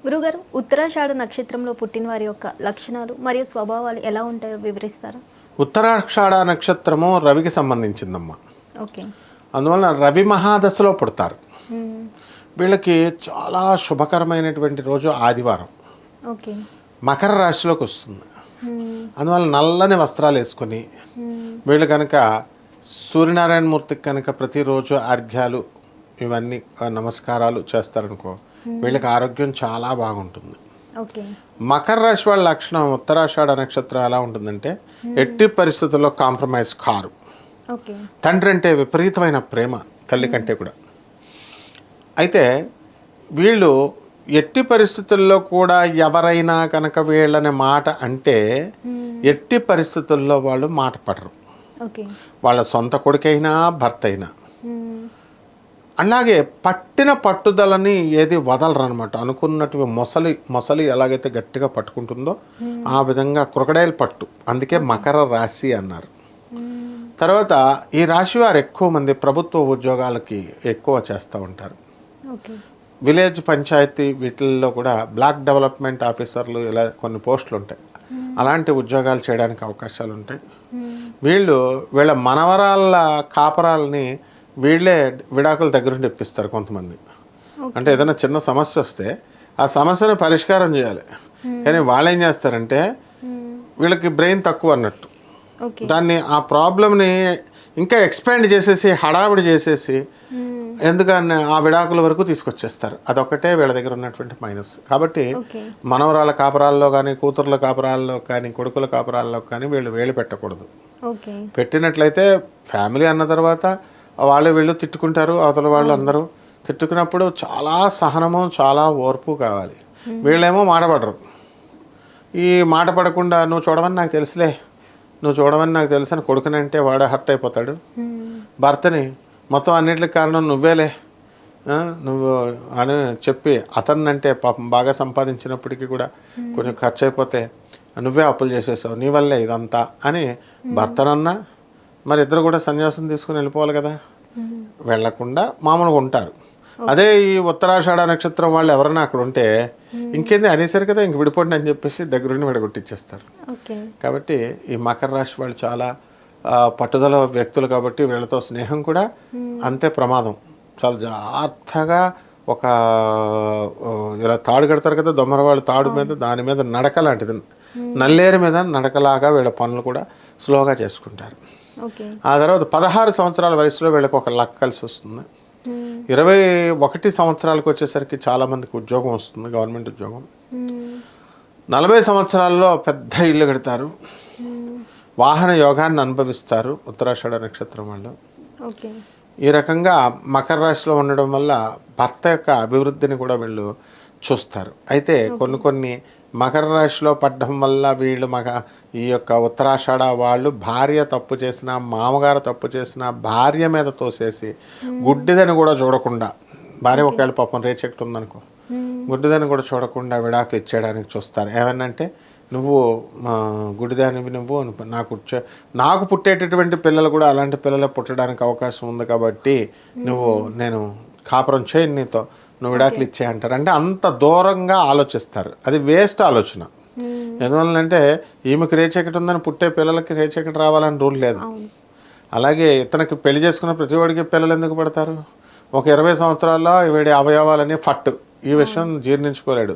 గురుగారు, ఉత్తరాషాఢ నక్షత్రంలో పుట్టిన వారి యొక్క లక్షణాలు మరియు స్వభావాలు ఎలా ఉంటాయో వివరిస్తారా? ఉత్తరాషాఢ నక్షత్రము రవికి సంబంధించిందమ్మా. ఓకే. అందువలన రవి మహాదశలో పుడతారు. మ్మ్. వీళ్ళకి చాలా శుభకరమైనటువంటి రోజు ఆదివారం. ఓకే. మకర రాశిలోకి వస్తుంది. మ్మ్. అందువల్ల నల్లని వస్త్రాలు వేసుకొని మ్మ్. వీళ్ళు కనుక సూర్యనారాయణమూర్తికి కనుక ప్రతిరోజు అర్ఘ్యాలు ఇవన్నీ నమస్కారాలు చేస్తారనుకో, వీళ్ళకి ఆరోగ్యం చాలా బాగుంటుంది. ఓకే. మకర రాశి వాళ్ళ లక్షణం ఉత్తరాషాఢ నక్షత్రం ఎలా ఉంటుందంటే ఎట్టి పరిస్థితుల్లో కాంప్రమైజ్ కారు. ఓకే. తండ్రి అంటే విపరీతమైన ప్రేమ, తల్లి కంటే కూడా. అయితే వీళ్ళు ఎట్టి పరిస్థితుల్లో కూడా ఎవరైనా కనుక వీళ్ళని మాట అంటే ఎట్టి పరిస్థితుల్లో వాళ్ళు మాట పడరు. ఓకే. వాళ్ళ సొంత కొడుకైనా భర్త అయినా. మ్మ్. అలాగే పట్టిన పట్టుదలని ఏది వదలరు అనమాట. అనుకున్నట్టు మొసలి ఎలాగైతే గట్టిగా పట్టుకుంటుందో ఆ విధంగా క్రొకడైల్ పట్టు. అందుకే మకర రాశి అన్నారు. మ్మ్. తర్వాత ఈ రాశి వారు ఎక్కువ మంది ప్రభుత్వ ఉద్యోగాలకి ఎక్కువ చేస్తూ ఉంటారు. ఓకే. విలేజ్ పంచాయతీ వీటిల్లో కూడా బ్లాక్ డెవలప్మెంట్ ఆఫీసర్లు ఇలా కొన్ని పోస్టులు ఉంటాయి. అలాంటి ఉద్యోగాలు చేయడానికి అవకాశాలు ఉంటాయి. వీళ్ళ మనవరాళ్ళ కాపరాలని వీళ్ళే విడాకుల దగ్గరుండి ఇప్పిస్తారు కొంతమంది. అంటే ఏదైనా చిన్న సమస్య వస్తే ఆ సమస్యను పరిష్కారం చేయాలి. కానీ వాళ్ళు ఏం చేస్తారంటే వీళ్ళకి బ్రెయిన్ తక్కువ అన్నట్టు దాన్ని ఆ ప్రాబ్లమ్ని ఇంకా ఎక్స్పాండ్ చేసేసి హడావిడి చేసేసి ఎందుకని ఆ విడాకుల వరకు తీసుకొచ్చేస్తారు. అదొకటే వీళ్ళ దగ్గర ఉన్నటువంటి మైనస్. కాబట్టి మనవరాల కాపురాల్లో కానీ, కూతుర్ల కాపురాల్లో కానీ, కొడుకుల కాపురాల్లో కానీ వీళ్ళు వేలు పెట్టకూడదు. పెట్టినట్లయితే ఫ్యామిలీ అన్న తర్వాత వీళ్ళు తిట్టుకుంటారు. అవతల వాళ్ళు అందరూ తిట్టుకున్నప్పుడు చాలా సహనము, చాలా ఓర్పు కావాలి. వీళ్ళేమో మాటపడరు. ఈ మాట పడకుండా నువ్వు చూడమని నాకు తెలుసులే, నువ్వు చూడమని నాకు తెలుసు అని కొడుకునంటే వాడే హర్ట్ అయిపోతాడు. భర్తని మొత్తం అన్నింటికి కారణం నువ్వేలే నువ్వు అని చెప్పి అతన్నంటే పాపం బాగా సంపాదించినప్పటికీ కూడా కొంచెం ఖర్చు అయిపోతే నువ్వే అప్పులు చేసేసావు, నీ వల్లే ఇదంతా అని భర్తనన్నా మరి ఇద్దరు కూడా సన్యాసం తీసుకుని వెళ్ళిపోవాలి కదా. వెళ్లకుండా మామూలుగా ఉంటారు. అదే ఈ ఉత్తరాషాఢ నక్షత్రం వాళ్ళు ఎవరైనా అక్కడ ఉంటే ఇంకేంది అనేసరి కదా ఇంక విడిపోండి అని చెప్పేసి దగ్గరుండి విడగొట్టిచ్చేస్తారు. కాబట్టి ఈ మకర రాశి వాళ్ళు చాలా పట్టుదల వ్యక్తులు. కాబట్టి వీళ్ళతో స్నేహం కూడా అంతే ప్రమాదం. చాలా జాగ్రత్తగా ఒక ఇలా తాడు కడతారు కదా దొమ్మరవాళ్ళు, తాడు మీద దాని మీద నడక లాంటిది, నల్లేరు మీద నడకలాగా వీళ్ళ పనులు కూడా స్లోగా చేసుకుంటారు. ఆ తర్వాత 16 సంవత్సరాల వయసులో వీళ్ళకి ఒక లక్ కలిసి వస్తుంది. 21 సంవత్సరాలకు వచ్చేసరికి చాలామందికి ఉద్యోగం వస్తుంది, గవర్నమెంట్ ఉద్యోగం. 40 సంవత్సరాల్లో పెద్ద ఇల్లు కడతారు, వాహన యోగాన్ని అనుభవిస్తారు ఉత్తరాషాఢ నక్షత్రం వాళ్ళు. ఈ రకంగా మకర రాశిలో ఉండడం వల్ల భర్త యొక్క అభివృద్ధిని కూడా వీళ్ళు చూస్తారు. అయితే కొన్ని మకర రాశిలో పడడం వల్ల వీళ్ళు ఈ యొక్క ఉత్తరాషాఢ వాళ్ళు భార్య తప్పు చేసినా, మామగారు తప్పు చేసినా భార్య మీద తోసేసి గుడ్డిదని కూడా చూడకుండా, భార్య ఒకవేళ పాపం రేచెక్ట్ ఉందనుకో, గుడ్డిదని కూడా చూడకుండా విడాకులు ఇచ్చేయడానికి చూస్తారు. ఏమనంటే నువ్వు గుడిదానివి, నువ్వు నాకు పుట్టేటటువంటి పిల్లలు కూడా అలాంటి పిల్లలు పుట్టడానికి అవకాశం ఉంది కాబట్టి నేను కాపురం చేయను నీతో, నువ్వు విడాకులు ఇచ్చే అంటారు. అంటే అంత దూరంగా ఆలోచిస్తారు. అది వేస్ట్ ఆలోచన. ఎందువల్లంటే ఈమెకి రేచెక్కటి ఉందని పుట్టే పిల్లలకి రేచెక్కటి రావాలని రూల్ లేదు. అలాగే ఇతనికి పెళ్లి చేసుకున్న ప్రతి వాడికి పిల్లలు ఎందుకు పడతారు? ఒక 20 సంవత్సరాల్లో వీడి అవయవాలని ఈ విషయం జీర్ణించుకోలేడు.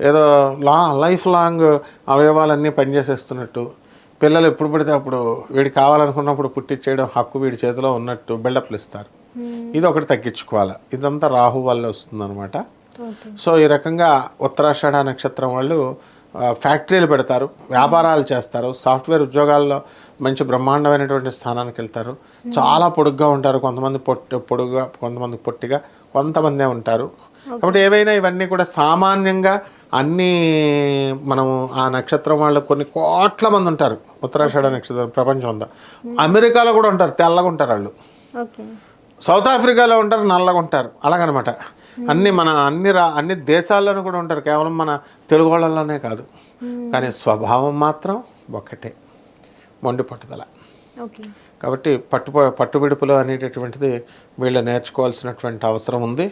ఏదో లైఫ్ లాంగ్ అవయవాలన్నీ పనిచేసేస్తున్నట్టు, పిల్లలు ఎప్పుడు పడితే అప్పుడు వీడికి కావాలనుకున్నప్పుడు పుట్టించేయడం హక్కు వీడి చేతిలో ఉన్నట్టు బిల్డప్లు ఇస్తారు. ఇది ఒకటి తగ్గించుకోవాలి. ఇదంతా రాహు వల్ల వస్తుందన్నమాట. సో ఈ రకంగా ఉత్తరాషాఢ నక్షత్రం వాళ్ళు ఫ్యాక్టరీలు పెడతారు, వ్యాపారాలు చేస్తారు, సాఫ్ట్వేర్ ఉద్యోగాల్లో మంచి బ్రహ్మాండమైనటువంటి స్థానానికి వెళ్తారు. చాలా పొడుగ్గా ఉంటారు, కొంతమంది పొడుగ్గా, కొంతమంది పొట్టిగా, కొంతమందే ఉంటారు. కాబట్టి ఏవైనా ఇవన్నీ కూడా సామాన్యంగా అన్నీ మనము ఆ నక్షత్రం వాళ్ళు కొన్ని కోట్ల మంది ఉంటారు. ఉత్తరాషాఢ నక్షత్రం ప్రపంచం అంతా. అమెరికాలో కూడా ఉంటారు, తెల్లగా ఉంటారు వాళ్ళు. సౌత్ ఆఫ్రికాలో ఉంటారు, నల్లగా ఉంటారు. అలాగనమాట అన్ని దేశాల్లోనూ కూడా ఉంటారు. కేవలం మన తెలుగు వాళ్ళలోనే కాదు. కానీ స్వభావం మాత్రం ఒకటే, మొండి పట్టుదల. కాబట్టి పట్టుబిడుపులు అనేటటువంటిది వీళ్ళు నేర్చుకోవాల్సినటువంటి అవసరం ఉంది.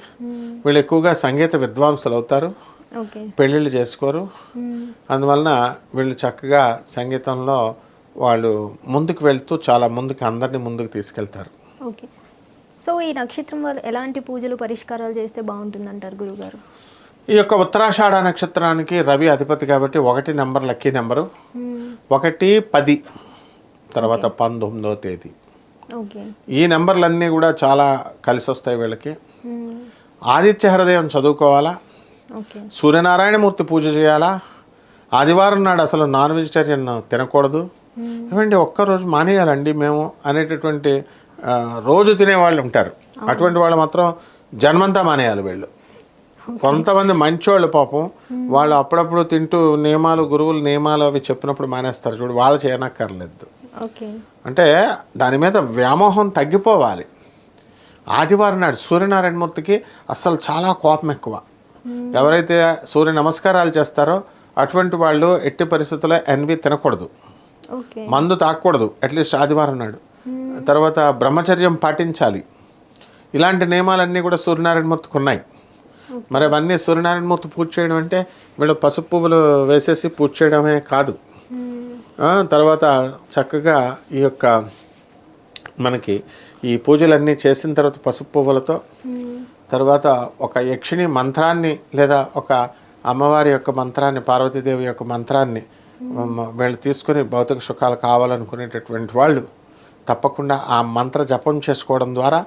వీళ్ళు ఎక్కువగా సంగీత విద్వాంసులు అవుతారు. ఓకే. పెళ్ళిళ్ళు చేసుకోరు. అందువలన వీళ్ళు చక్కగా సంగీతంలో వాళ్ళు ముందుకు వెళ్తూ చాలా ముందుకు అందరినీ ముందుకు తీసుకెళ్తారు. ఓకే. సో ఈ నక్షత్రం వాళ్ళు ఎలాంటి పూజలు పరిష్కారాలు చేస్తే బాగుంటుందంటారు గురుగారు? ఈ యొక్క ఉత్తరాషాఢ నక్షత్రానికి రవి అధిపతి కాబట్టి 1 నెంబర్ లక్కీ నెంబరు. 1, 10 తర్వాత 19వ తేదీ. ఓకే. ఈ నెంబర్లన్నీ కూడా చాలా కలిసి వస్తాయి వీళ్ళకి. ఆదిత్య హృదయం చదువుకోవాలా, ఓకే. సూర్యనారాయణమూర్తి పూజ చేయాలా, ఆదివారం నాడు అసలు నాన్ వెజిటేరియన్ తినకూడదు. ఏమండి ఒక్కరోజు మానేయాలండి మేము అనేటటువంటి రోజు తినేవాళ్ళు ఉంటారు. అటువంటి వాళ్ళు మాత్రం జన్మంతా మానేయాలి వీళ్ళు. కొంతమంది మంచోళ్ళు పాపం వాళ్ళు అప్పుడప్పుడు తింటూ నియమాలు గురువులు నియమాలు అవి చెప్పినప్పుడు మానేస్తారు చూడు, వాళ్ళు చేయనక్కర్లేదు. ఓకే. అంటే దాని మీద వ్యామోహం తగ్గిపోవాలి. ఆదివారం నాడు సూర్యనారాయణమూర్తికి అస్సలు చాలా కోపం ఎక్కువ. ఎవరైతే సూర్య నమస్కారాలు చేస్తారో అటువంటి వాళ్ళు ఎట్టి పరిస్థితుల్లో ఎన్వి తినకూడదు, ఓకే. మందు తాగకూడదు అట్లీస్ట్ ఆదివారం నాడు. తర్వాత బ్రహ్మచర్యం పాటించాలి. ఇలాంటి నియమాలన్నీ కూడా సూర్యనారాయణమూర్తికి ఉన్నాయి. మరి అవన్నీ సూర్యనారాయణమూర్తి పూజ చేయడం అంటే వీళ్ళు పసుపు పువ్వులు వేసేసి పూజ చేయడమే కాదు. తర్వాత చక్కగా ఈ యొక్క మనకి ఈ పూజలన్నీ చేసిన తర్వాత పసుపు పువ్వులతో తర్వాత ఒక యక్షిణి మంత్రాన్ని లేదా ఒక అమ్మవారి యొక్క మంత్రాన్ని, పార్వతీదేవి యొక్క మంత్రాన్ని వీళ్ళు తీసుకుని భౌతిక సుఖాలు కావాలనుకునేటటువంటి వాళ్ళు తప్పకుండా ఆ మంత్ర జపం చేసుకోవడం ద్వారా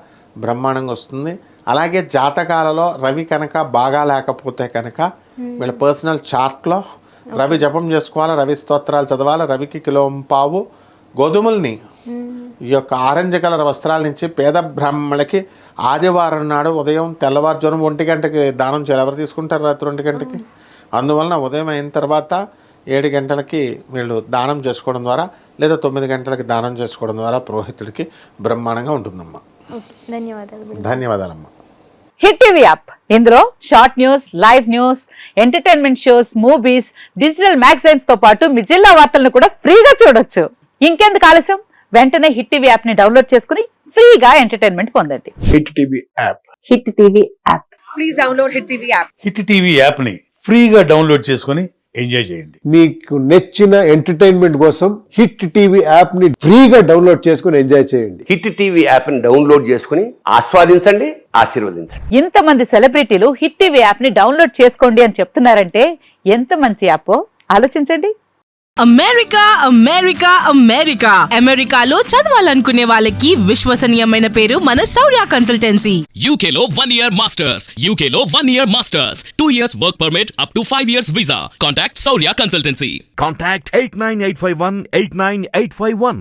బ్రహ్మాండంగా వస్తుంది. అలాగే జాతకాలలో రవి కనుక బాగా లేకపోతే కనుక వీళ్ళ పర్సనల్ చార్ట్లో రవి జపం చేసుకోవాలి, రవి స్తోత్రాలు చదవాలి. రవికి 1.5 కిలో గోధుమల్ని ఈ యొక్క ఆరెంజ్ కలర్ వస్త్రాల నుంచి పేద బ్రాహ్మణులకి ఆదివారం నాడు ఉదయం తెల్లవారుజాము 1 గంటకి దానం చేయాలి. ఎవరు తీసుకుంటారు రాత్రి 1 గంటకి? అందువలన ఉదయం అయిన తర్వాత 7 గంటలకి వీళ్ళు దానం చేసుకోవడం ద్వారా లేదా 9 గంటలకి దానం చేసుకోవడం ద్వారా పురోహితుడికి బ్రహ్మాండంగా ఉంటుందమ్మా. ధన్యవాదాలమ్మా. హిట్ టీవీ యాప్, ఇందులో short news, live news, entertainment shows, movies, digital magazines తో పాటు మీ జిల్లా వార్తలను కూడా ఫ్రీగా చూడొచ్చు. ఇంకెందుకు ఆలస్యం, వెంటనే హిట్ టీవీ యాప్ ని డౌన్లోడ్ చేసుకుని ఫ్రీగా ఎంటర్టైన్మెంట్ పొందండి. Hit TV app. Hit TV app. Please download hit TV app. Hit TV app ని ఫ్రీగా డౌన్లోడ్ చేసుకుని ఎంజాయ్ చేయండి. మీకు నచ్చిన ఎంటర్టైన్మెంట్ కోసం హిట్ టీవీ యాప్ ని ఫ్రీగా డౌన్లోడ్ చేసుకుని ఎంజాయ్ చేయండి. హిట్ టీవీ యాప్ ని డౌన్లోడ్ చేసుకుని ఆస్వాదించండి, ఆశీర్వదించండి. ఇంతమంది సెలబ్రిటీలు హిట్ టీవీ యాప్ ని డౌన్లోడ్ చేసుకోండి అని చెప్తున్నారంటే ఎంత మంచి యాప్ ఆలోచించండి. అమెరికా అమెరికా అమెరికా అమెరికాలో చదవాలనుకునే వాళ్ళకి విశ్వసనీయమైన పేరు మన శౌర్య కన్సల్టెన్సీ. UK లో 1 year masters, UK లో 1 year masters, 2 years work permit up to 5 years visa. Contact Saurya Consultancy. Contact 89851 89851.